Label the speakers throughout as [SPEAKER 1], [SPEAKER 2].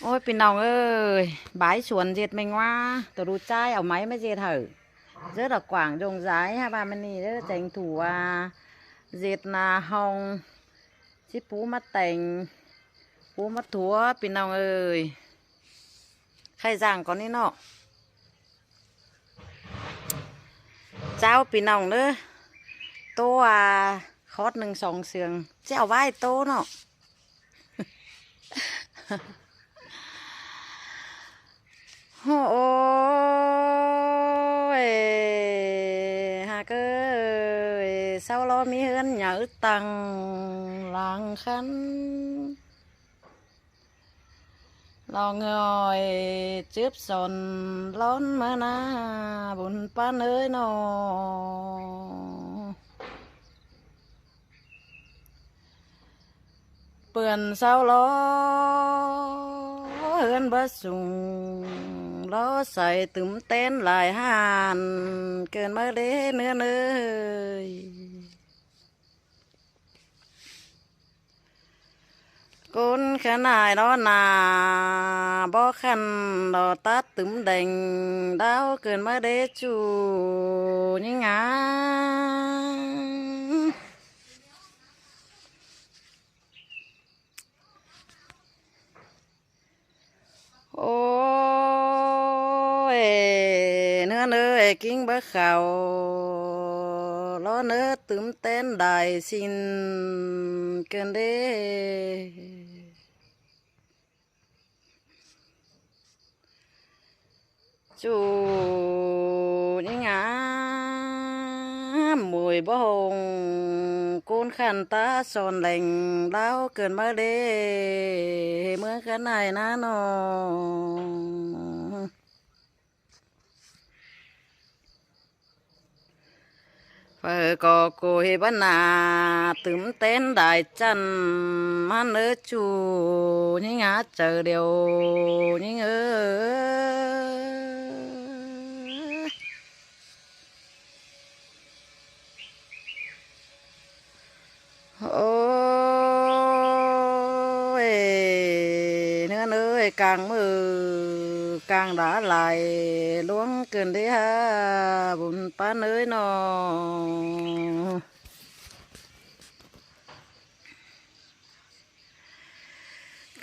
[SPEAKER 1] โอ้ยพี่น้องเอ้ยบายสวนเจ็ดแมงว่าตัวรู้ใจเอาไม้มาเจ็ดเถอะrất là quảng rộng rãi ha ba mình đi rất tranh thủ dệt là hồng chiếc pú mắt tành pú mắt thúaพี่น้องเอ้ยใครสั่งก่อนนี่เนาะเจ้าพี่น้องเด้อตัวคอด1-2 เสืองเจ้าไว้โตเนาะ โอ้ยหากเศร้าล้อมีเฮือนหยาตังหลังคันลองเงยจืบสนล้นเมื่อนาบุญปานเอ้ยนอเปื่อนเศร้าล้อเฮือนบ่สูงล้อใส่ตึมเต้นหลายหานเกินมาเด้เนื้อเนยกุนขนายล้อนาบ่คันล้อตัดตึมแดงดาวเกินมาเด้จูยิ่งาโอ้ยเนื้อเนื้อกิ้งบะเขาล้อเนื้อตึมเต้นได้สินเกินเด้จูนี่งามมวยบ่หงกูนขันตาสอนแหล่งเล่าเกินมาเด้เมื่อกันไหนนะน้องเปิก็โกยบ้านนาตึมเต้นได้จันมาเนื้อจูนี่งาเจอเดียวนี่โอ้ยเนื้อเนื้อกลางมือกลางđã lạiล้วงเกินได้ฮะบุญป้าเนื้อนอ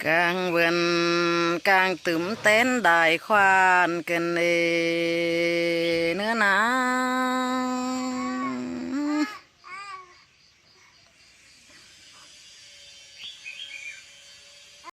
[SPEAKER 1] กลางเวนกลางตึมเต้นได้ควานเกินเนื้อนา